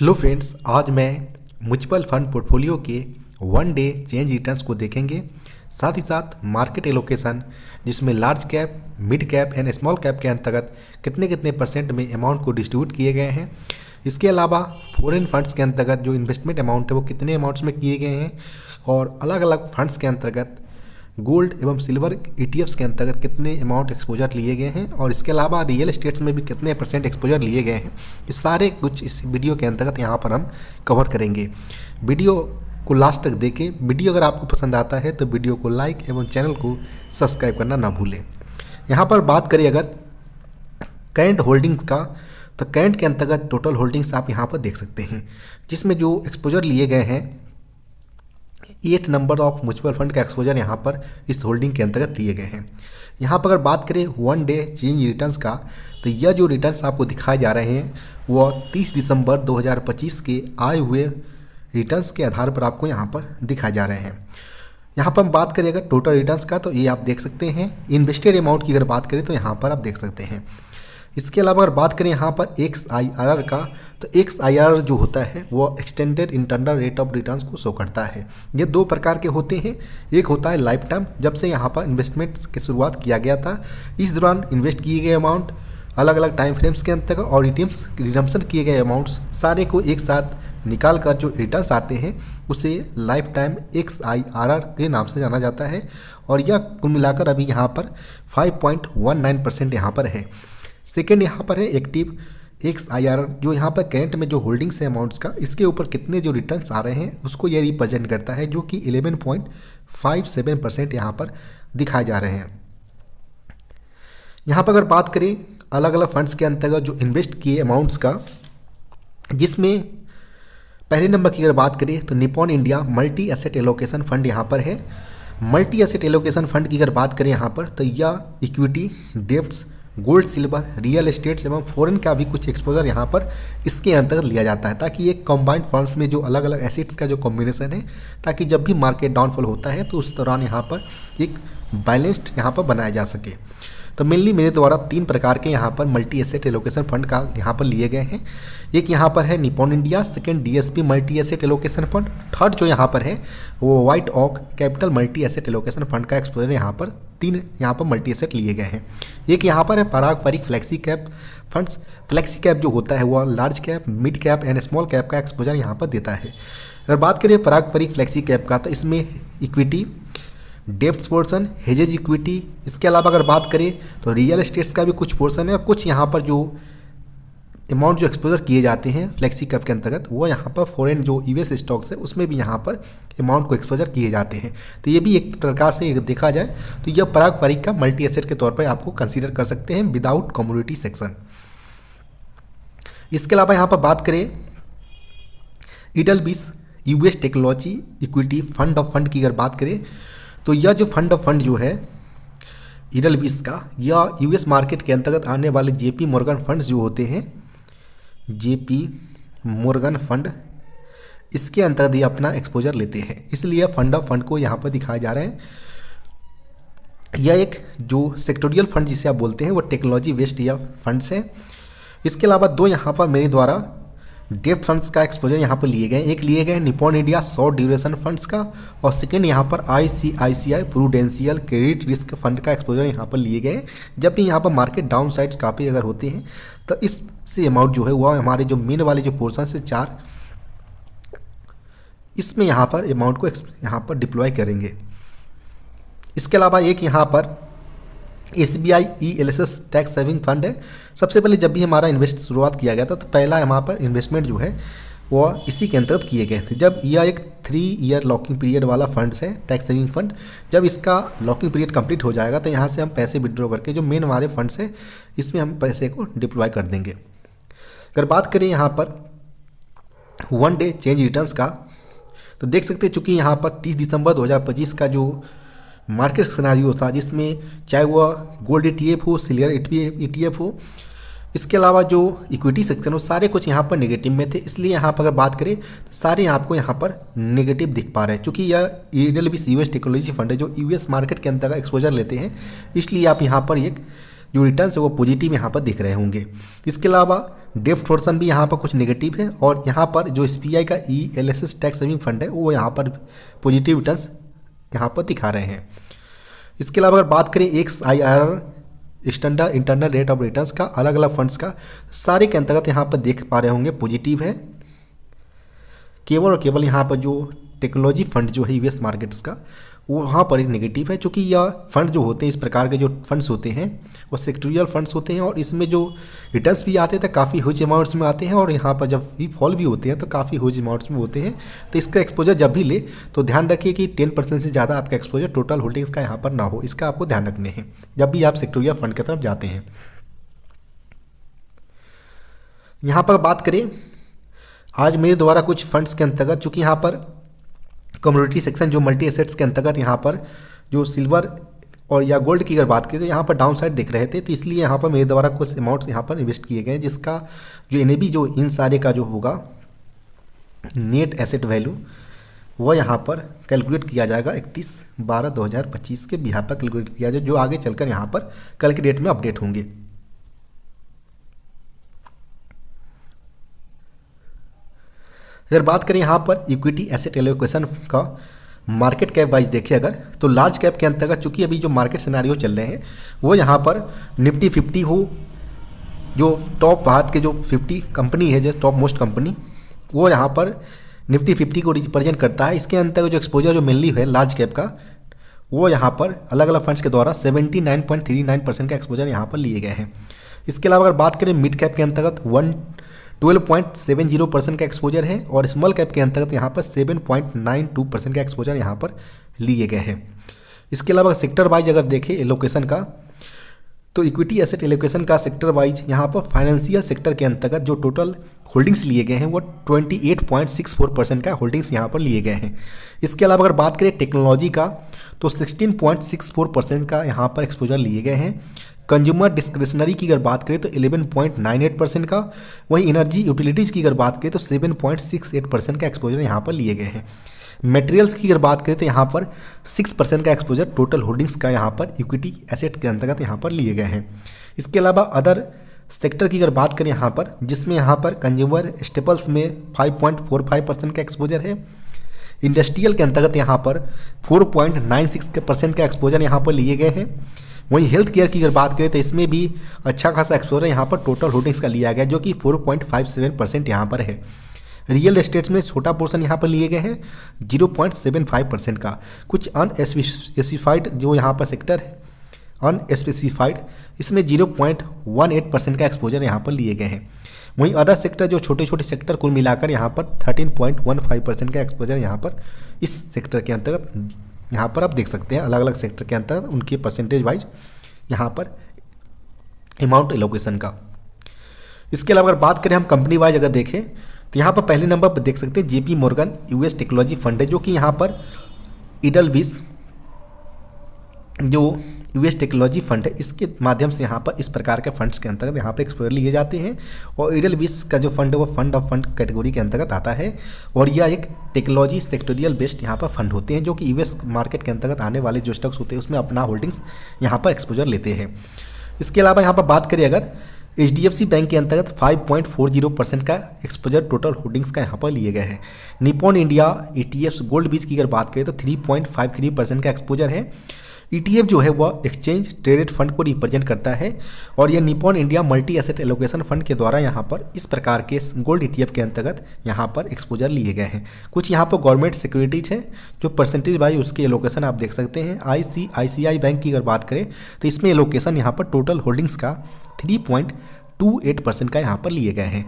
Hello friends, आज मैं mutual fund portfolio के वन डे चेंज रिटर्न्स को देखेंगे। साथ ही साथ मार्केट एलोकेशन, जिसमें large cap, mid cap and small cap के अंतर्गत कितने कितने परसेंट में अमाउंट को डिस्ट्रीब्यूट किए गए हैं। इसके अलावा फॉरेन फंड्स के अंतर्गत जो इन्वेस्टमेंट अमाउंट है वो कितने अमाउंट्स में किए गए हैं, और अलग अलग फंड्स के अंतर्गत गोल्ड एवं सिल्वर ETFs के अंतर्गत कितने अमाउंट एक्सपोजर लिए गए हैं, और इसके अलावा रियल एस्टेट्स में भी कितने % एक्सपोजर लिए गए हैं। ये सारे कुछ इस वीडियो के अंतर्गत यहाँ पर हम कवर करेंगे। वीडियो को लास्ट तक देखें। वीडियो अगर आपको पसंद आता है तो वीडियो को लाइक एवं चैनल को सब्सक्राइब करना ना भूलें। यहाँ पर बात करें अगर करेंट होल्डिंग्स का, तो करेंट के अंतर्गत टोटल होल्डिंग्स आप यहाँ पर देख सकते हैं, जिसमें जो एक्सपोजर लिए गए हैं 8 नंबर ऑफ म्यूचुअल फंड का एक्सपोजर यहाँ पर इस होल्डिंग के अंतर्गत लिए गए हैं। यहाँ पर अगर बात करें वन डे चेंज रिटर्न्स का, तो यह जो रिटर्न्स आपको दिखाए जा रहे हैं वो 30 दिसंबर 2025 के आए हुए रिटर्न्स के आधार पर आपको यहाँ पर दिखाए जा रहे हैं। यहाँ पर हम बात करें अगर टोटल रिटर्न्स का, तो ये आप देख सकते हैं। इन्वेस्टेड अमाउंट की अगर बात करें तो यहाँ पर आप देख सकते हैं। इसके अलावा अगर बात करें यहाँ पर XIRR का, तो XIRR जो होता है वो extended internal rate of returns को शो करता है। ये दो प्रकार के होते हैं। एक होता है लाइफ टाइम, जब से यहाँ पर इन्वेस्टमेंट की शुरुआत किया गया था, इस दौरान इन्वेस्ट किए गए अमाउंट अलग अलग टाइम फ्रेम्स के अंतर्गत और रिडम्पशन किए गए अमाउंट्स सारे को एक साथ निकाल कर जो रिटर्न्स आते हैं उसे लाइफ टाइम XIRR के नाम से जाना जाता है। और यह कुल मिलाकर अभी यहाँ पर 5.19% यहाँ पर है। सेकेंड यहाँ पर है एक्टिव XIRR, जो यहाँ पर करेंट में जो होल्डिंग्स है अमाउंट्स का, इसके ऊपर कितने जो रिटर्न्स आ रहे हैं उसको ये रिप्रेजेंट करता है, जो कि 11.57% यहाँ पर दिखाए जा रहे हैं। यहाँ पर अगर बात करें अलग अलग फंड्स के अंतर्गत जो इन्वेस्ट किए अमाउंट्स का, जिसमें पहले नंबर की अगर बात करें तो Nippon India multi asset allocation fund यहाँ पर है। मल्टी एसेट एलोकेशन फंड की अगर बात करें यहाँ पर, तो यह equity, debts, gold, silver, real estates एवं फॉरेन का भी कुछ एक्सपोजर यहाँ पर इसके अंतर्गत लिया जाता है, ताकि एक कंबाइंड फंड्स में जो अलग अलग एसेट्स का जो कॉम्बिनेशन है, ताकि जब भी मार्केट डाउनफॉल होता है तो उस दौरान यहाँ पर एक बैलेंस्ड यहाँ पर बनाया जा सके। तो मेनली मेरे द्वारा 3 प्रकार के यहाँ पर मल्टी एसेट एलोकेशन फंड का यहाँ पर लिए गए हैं। एक यहाँ पर है Nippon India, second DSP multi asset allocation fund, third जो यहाँ पर है वो व्हाइट ऑक capital multi asset allocation fund का एक्सपोजर यहाँ पर 3 यहाँ पर मल्टी एसेट लिए गए हैं। एक यहाँ पर है पारंपरिक flexi cap funds. Flexi cap जो होता है वो large cap, mid cap and small cap का एक्सपोजर यहाँ पर देता है। अगर बात करें पारंपरिक फ्लेक्सी कैप का, तो इसमें equity, debts portion, hedges equity, इसके अलावा अगर बात करें तो रियल एस्टेट्स का भी कुछ पोर्शन है। कुछ यहाँ पर जो अमाउंट जो एक्सपोजर किए जाते हैं फ्लेक्सी कैप के अंतर्गत, वो यहाँ पर फॉरेन जो US स्टॉक्स है उसमें भी यहाँ पर अमाउंट को एक्सपोजर किए जाते हैं। तो ये भी एक प्रकार से देखा जाए तो यह पारंपरिक का मल्टी एसेट के तौर पर आपको कंसीडर कर सकते हैं विदाउट कमोडिटी सेक्शन। इसके अलावा यहाँ पर बात करें इडलबीस US technology equity fund of fund की अगर बात करें, तो यह जो फंड ऑफ फंड जो है इडलबीस का, यह US मार्केट के अंतर्गत आने वाले JP मॉर्गन फंड्स जो होते हैं, JP मॉर्गन फंड, इसके अंतर्गत ये अपना एक्सपोजर लेते हैं, इसलिए फंड ऑफ फंड को यहाँ पर दिखाए जा रहे हैं। यह एक जो सेक्टोरियल फंड जिसे आप बोलते हैं वो टेक्नोलॉजी वेस्ट या फंड्स हैं। इसके अलावा 2 यहाँ पर मेरे द्वारा डेब्ट फंड्स का एक्सपोजर यहाँ पर लिए गए। एक लिए गए Nippon India short duration funds का, और सेकेंड यहाँ पर ICICI prudential credit risk fund का एक्सपोजर यहाँ पर लिए गए। जब भी यहाँ पर मार्केट डाउन साइड काफ़ी अगर होते हैं तो इससे अमाउंट जो है वह हमारे जो मेन वाले जो पोर्सन से 4 इसमें यहाँ पर अमाउंट को यहाँ पर डिप्लॉय करेंगे। इसके अलावा एक यहाँ पर SBI ELSS tax saving fund है। सबसे पहले जब भी हमारा इन्वेस्ट शुरुआत किया गया था तो पहला हमारे पर इन्वेस्टमेंट जो है वो इसी के अंतर्गत किए गए थे। जब यह एक 3 ईयर लॉकिंग पीरियड वाला फंड्स है टैक्स सेविंग फंड, जब इसका लॉकिंग पीरियड कंप्लीट हो जाएगा तो यहाँ से हम पैसे विड्रॉ करके जो मेन हमारे फंड्स है इसमें हम पैसे को डिप्लॉय कर देंगे। अगर बात करें यहाँ पर वन डे चेंज रिटर्न्स का, तो देख सकते हैं चूँकि यहाँ पर 30 दिसंबर 2025 का जो मार्केट सिनेरियो था, जिसमें चाहे वह गोल्ड ETF हो, सिल्वर ETF हो, इसके अलावा जो इक्विटी सेक्शन हो, सारे कुछ यहाँ पर नेगेटिव में थे। इसलिए यहाँ पर अगर बात करें तो सारे आपको यहाँ पर नेगेटिव दिख पा रहे हैं, क्योंकि यह इडलबीस US टेक्नोलॉजी फंड है जो US मार्केट के अंतर्गत एक्सपोजर लेते हैं, इसलिए आप यहाँ पर एक जो रिटर्न्स है वो पॉजिटिव यहाँ पर दिख रहे होंगे। इसके अलावा डेप्ट पोर्शन भी यहाँ पर कुछ नेगेटिव है, और यहाँ पर जो SBI का ELSS टैक्स सेविंग फंड है वो यहाँ पर पॉजिटिव रिटर्न्स यहाँ पर दिखा रहे हैं। इसके अलावा अगर बात करें XIRR standard internal rate of returns का, अलग अलग फंड्स का, सारे के अंतर्गत यहाँ पर देख पा रहे होंगे पॉजिटिव है। केवल और केवल यहाँ पर जो टेक्नोलॉजी फंड जो है US मार्केट्स का, वो वहाँ पर एक नेगेटिव है, क्योंकि यह फंड जो होते हैं, इस प्रकार के जो फंड्स होते हैं वो सेक्टोरियल फंड्स होते हैं, और इसमें जो रिटर्न्स भी आते हैं तो काफ़ी ह्यूज अमाउंट्स में आते हैं, और यहाँ पर जब भी फॉल भी होते हैं तो काफ़ी ह्यूज अमाउंट्स में होते हैं। तो इसका एक्सपोजर जब भी ले तो ध्यान रखिए कि 10% से ज़्यादा आपका एक्सपोजर टोटल होल्डिंग्स का यहाँ पर ना हो, इसका आपको ध्यान रखने हैं जब भी आप सेक्टोरियल फंड की तरफ जाते हैं। यहाँ पर बात करें आज मेरे द्वारा कुछ फंड्स के अंतर्गत, चूँकि यहाँ पर कम्युनिटी सेक्शन जो मल्टी एसेट्स के अंतर्गत यहाँ पर जो सिल्वर और या गोल्ड की अगर बात करें तो यहाँ पर डाउन साइड दिख रहे थे, तो इसलिए यहाँ पर मेरे द्वारा कुछ अमाउंट्स यहाँ पर इन्वेस्ट किए गए, जिसका जो NAV जो इन सारे का जो होगा नेट एसेट वैल्यू वह यहाँ पर कैलकुलेट किया जाएगा 31/12/2025 के बिहार पर कैलकुलेट किया जाए, जो आगे चलकर यहाँ पर कल के डेट में अपडेट होंगे। अगर बात करें यहाँ पर इक्विटी एसेट एलोकेशन का मार्केट कैप वाइज देखें अगर, तो लार्ज कैप के अंतर्गत चूँकि अभी जो मार्केट सिनारियो चल रहे हैं वो यहाँ पर निफ्टी 50 हो, जो टॉप भारत के जो 50 कंपनी है, जो टॉप मोस्ट कंपनी, वो यहाँ पर निफ्टी 50 को रिप्रेजेंट करता है। इसके अंतर्गत जो एक्सपोजर जो मेनली है लार्ज कैप का, वो यहाँ पर अलग अलग फंड्स के द्वारा 79.39% का एक्सपोजर यहाँ पर लिए गए हैं। इसके अलावा अगर बात करें मिड कैप के अंतर्गत 12.70% का एक्सपोजर है, और स्मॉल कैप के अंतर्गत यहाँ पर 7.92% का एक्सपोजर यहाँ पर लिए गए हैं। इसके अलावा सेक्टर वाइज अगर देखें एलोकेशन का, तो इक्विटी एसेट एलोकेशन का सेक्टर वाइज यहाँ पर फाइनेंशियल सेक्टर के अंतर्गत जो टोटल होल्डिंग्स लिए गए हैं वो 28.64% का होल्डिंग्स यहाँ पर लिए गए हैं। इसके अलावा अगर बात करें टेक्नोलॉजी का, तो 16.64% का यहाँ पर एक्सपोजर लिए गए हैं। कंज्यूमर डिस्क्रिशनरी की अगर बात करें तो 11.98% का, वहीं एनर्जी यूटिलिटीज़ की अगर बात करें तो 7.68% का एक्सपोजर यहाँ पर लिए गए हैं। मटेरियल्स की अगर बात करें तो यहाँ पर 6% का एक्सपोजर टोटल होल्डिंग्स का यहाँ पर इक्विटी एसेट के अंतर्गत यहाँ पर लिए गए हैं। इसके अलावा अदर सेक्टर की अगर बात करें यहाँ पर, जिसमें यहाँ पर कंज्यूमर स्टेपल्स में 5.45% का एक्सपोजर है, इंडस्ट्रियल के अंतर्गत यहाँ पर 4.96% का एक्सपोजर यहाँ पर लिए गए हैं। वहीं हेल्थ केयर की अगर बात करें तो इसमें भी अच्छा खासा एक्सपोजर यहाँ पर टोटल होल्डिंग्स का लिया गया, जो कि 4.57% यहाँ पर है। रियल एस्टेट्स में छोटा पोर्शन यहाँ पर लिए गए हैं 0.75% का। कुछ अनस्पेसिफाइड जो यहाँ पर सेक्टर है अनस्पेसिफाइड, इसमें 0.18% का एक्सपोजर यहाँ पर लिए गए हैं। वहीं अदर सेक्टर जो छोटे छोटे सेक्टर कुल मिलाकर यहाँ पर 13.15% का एक्सपोजर यहाँ पर इस सेक्टर के अंतर्गत यहाँ पर आप देख सकते हैं। अलग अलग सेक्टर के अंतर्गत उनके परसेंटेज वाइज यहाँ पर अमाउंट एलोकेशन का। इसके अलावा अगर बात करें हम कंपनी वाइज अगर देखें तो यहाँ पर पहले नंबर पर देख सकते हैं JP Morgan US technology fund है, जो कि यहाँ पर इडलविस जो US टेक्नोलॉजी फंड है इसके माध्यम से यहाँ पर इस प्रकार के फंड्स के अंतर्गत यहाँ पर एक्सपोजर लिए जाते हैं। और इडलविस का जो फंड है वो फंड ऑफ फंड कैटेगरी के अंतर्गत आता है, और यह एक टेक्नोलॉजी सेक्टोरियल बेस्ड यहाँ पर फंड होते हैं, जो कि US मार्केट के अंतर्गत आने वाले जो स्टॉक्स होते हैं उसमें अपना होल्डिंग्स यहाँ पर एक्सपोजर लेते हैं। इसके अलावा यहाँ पर बात करें अगर HDFC बैंक के अंतर्गत 5.40% का एक्सपोजर टोटल होल्डिंग्स का यहाँ पर लिए गए हैं। निपॉन इंडिया ETFs गोल्ड बीज की अगर बात करें तो 3.53% का एक्सपोजर है। ETF जो है वह एक्सचेंज ट्रेडेड फंड को रिप्रेजेंट करता है, और यह Nippon India multi asset allocation fund के द्वारा यहाँ पर इस प्रकार के गोल्ड ETF के अंतर्गत यहाँ पर एक्सपोजर लिए गए हैं। कुछ यहाँ पर गवर्नमेंट सिक्योरिटीज है जो परसेंटेज वाइज उसके एलोकेशन आप देख सकते हैं। ICICI बैंक की अगर बात करें तो इसमें एलोकेशन यहाँ पर टोटल होल्डिंग्स का 3.28% का यहाँ पर लिए गए हैं।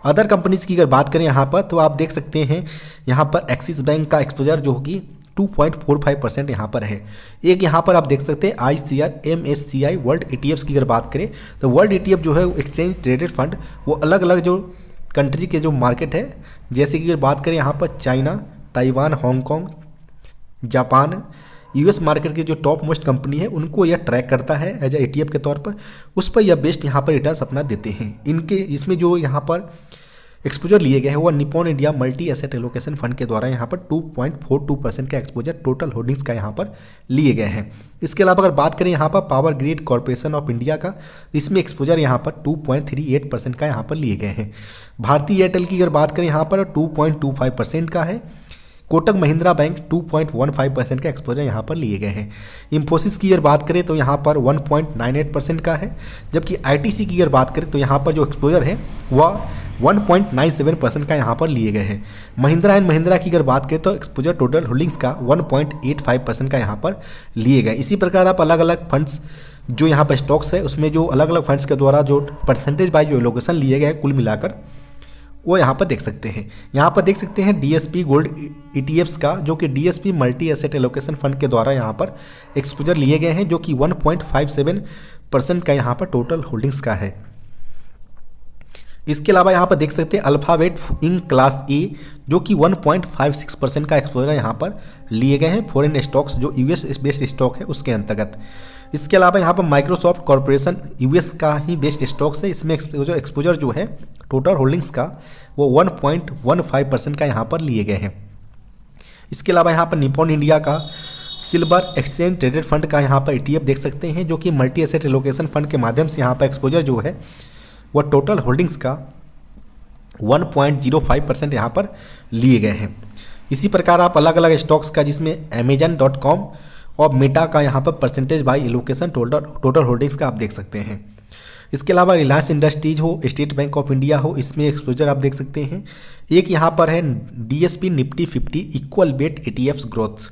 अदर कंपनीज की अगर बात करें यहाँ पर तो आप देख सकते हैं यहाँ पर एक्सिस बैंक का एक्सपोजर जो कि 2.45% यहाँ पर है। एक यहाँ पर आप देख सकते हैं ICR MSCI वर्ल्ड ETFs की अगर बात करें तो वर्ल्ड ETF जो है एक्सचेंज ट्रेडेड फंड वो अलग अलग जो कंट्री के जो मार्केट है, जैसे कि अगर बात करें यहाँ पर China, Taiwan, Hong Kong, Japan, US market की जो टॉप मोस्ट कंपनी है उनको यह ट्रैक करता है एज ए ETF के तौर पर, उस पर यह बेस्ट यहाँ पर रिटर्न्स अपना देते हैं। इनके इसमें जो यहाँ पर एक्सपोजर लिए गए हैं वो Nippon India multi asset allocation fund के द्वारा यहाँ पर 2.42% का एक्सपोजर टोटल होल्डिंग्स का यहाँ पर लिए गए हैं। इसके अलावा अगर बात करें यहाँ पर power grid corporation of India का, इसमें एक्सपोजर यहाँ पर 2.38% का यहाँ पर लिए गए हैं। भारतीय एयरटेल की अगर बात करें यहाँ पर 2.25% का है। कोटक महिंद्रा बैंक 2.15% का एक्सपोजर यहाँ पर लिए गए हैं। इंफोसिस की अगर बात करें तो यहाँ पर 1.98% का है, जबकि आईटीसी की अगर बात करें तो यहाँ पर जो एक्सपोजर है वह 1.97% का यहाँ पर लिए गए हैं। महिंद्रा एंड महिंद्रा की अगर बात करें तो एक्सपोजर टोटल होल्डिंग्स का 1.85% का यहाँ पर लिए गए। इसी प्रकार आप अलग अलग फंड्स जो यहाँ पर स्टॉक्स है उसमें जो अलग अलग फंड्स के द्वारा जो परसेंटेज बाय जो एलोकेशन लिए गए कुल मिलाकर वो यहाँ पर देख सकते हैं। यहाँ पर देख सकते हैं डीएसपी गोल्ड ईटीएफ्स का, जो कि DSP multi asset allocation fund के द्वारा यहाँ पर एक्सपोजर लिए गए हैं, जो कि 1.57% का यहाँ पर टोटल होल्डिंग्स का है। इसके अलावा यहाँ पर देख सकते हैं अल्फाबेट इंक क्लास ए, जो कि 1.56% का एक्सपोजर यहाँ पर लिए गए हैं फॉरेन स्टॉक्स जो यूएस बेस्ड स्टॉक है उसके अंतर्गत। इसके अलावा यहाँ पर माइक्रोसॉफ्ट कॉर्पोरेशन यूएस का ही बेस्ड स्टॉक्स है, इसमें एक्सपोजर जो है टोटल होल्डिंग्स का वो 1.15% का यहाँ पर लिए गए हैं। इसके अलावा यहाँ पर निप्पॉन इंडिया का सिल्वर एक्सचेंज ट्रेडेड फंड का यहाँ पर ईटीएफ देख सकते हैं, जो कि मल्टी एसेट एलोकेशन फंड के माध्यम से यहाँ पर एक्सपोजर जो है वह टोटल होल्डिंग्स का 1.05% यहाँ पर लिए गए हैं। इसी प्रकार आप अलग अलग स्टॉक्स का जिसमें Amazon.com और मेटा का यहाँ पर percentage by allocation total holdings का आप देख सकते हैं। इसके अलावा रिलायंस इंडस्ट्रीज हो, स्टेट बैंक ऑफ इंडिया हो, इसमें एक्सपोजर आप देख सकते हैं। एक यहाँ पर है DSP Nifty 50 equal weight ETFs growths,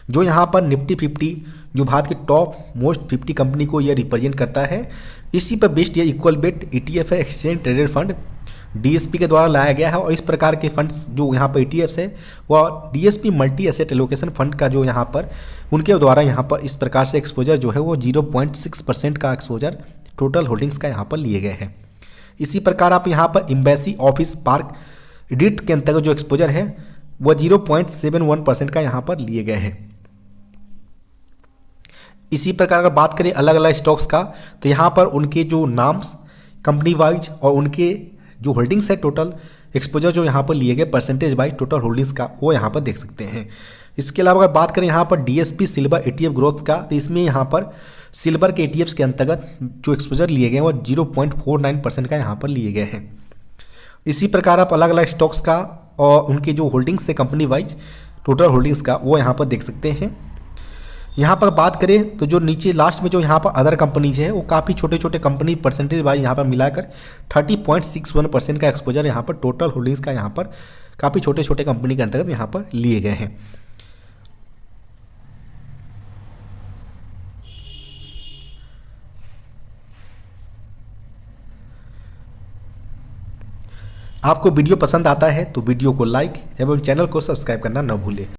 जो यहाँ पर निफ्टी 50 जो भारत के टॉप मोस्ट 50 कंपनी को यह रिप्रेजेंट करता है, इसी पर बेस्ड यह इक्वल वेट ईटीएफ है, एक्सचेंज ट्रेडेड फंड डीएसपी के द्वारा लाया गया है। और इस प्रकार के फंड्स जो यहाँ पर ईटीएफ्स है वह DSP multi asset allocation fund का जो यहाँ पर उनके द्वारा यहाँ पर इस प्रकार से एक्सपोजर जो है वो 0.6% का एक्सपोजर टोटल होल्डिंग्स का यहाँ पर लिए गए हैं। इसी प्रकार आप यहाँ पर एम्बेसी ऑफिस पार्क डिट के अंतर्गत जो एक्सपोजर है वह 0.71% का यहाँ पर लिए गए हैं। इसी प्रकार अगर बात करें अलग अलग स्टॉक्स का तो यहाँ पर उनके जो नाम्स कंपनी वाइज और उनके जो होल्डिंग्स है टोटल एक्सपोजर जो यहाँ पर लिए गए परसेंटेज बाय टोटल होल्डिंग्स का वो यहाँ पर देख सकते हैं। इसके अलावा अगर बात करें यहाँ पर डीएसपी सिल्वर ईटीएफ ग्रोथ का, तो इसमें यहाँ पर सिल्वर के ईटीएफ्स के अंतर्गत जो एक्सपोजर लिए गए वो 0.49% का यहाँ पर लिए गए हैं। इसी प्रकार आप अलग अलग स्टॉक्स का और उनके जो होल्डिंग्स है कंपनी वाइज टोटल होल्डिंग्स का वो यहाँ पर देख सकते हैं। यहाँ पर बात करें तो जो नीचे लास्ट में जो यहाँ पर अदर कंपनीज है वो काफ़ी छोटे छोटे कंपनी परसेंटेज वाइज यहाँ पर मिलाकर 30.61% का एक्सपोजर यहाँ पर टोटल होल्डिंग्स का यहाँ पर काफ़ी छोटे छोटे कंपनी के अंतर्गत यहाँ पर लिए गए हैं। आपको वीडियो पसंद आता है तो वीडियो को लाइक एवं चैनल को सब्सक्राइब करना न भूलें।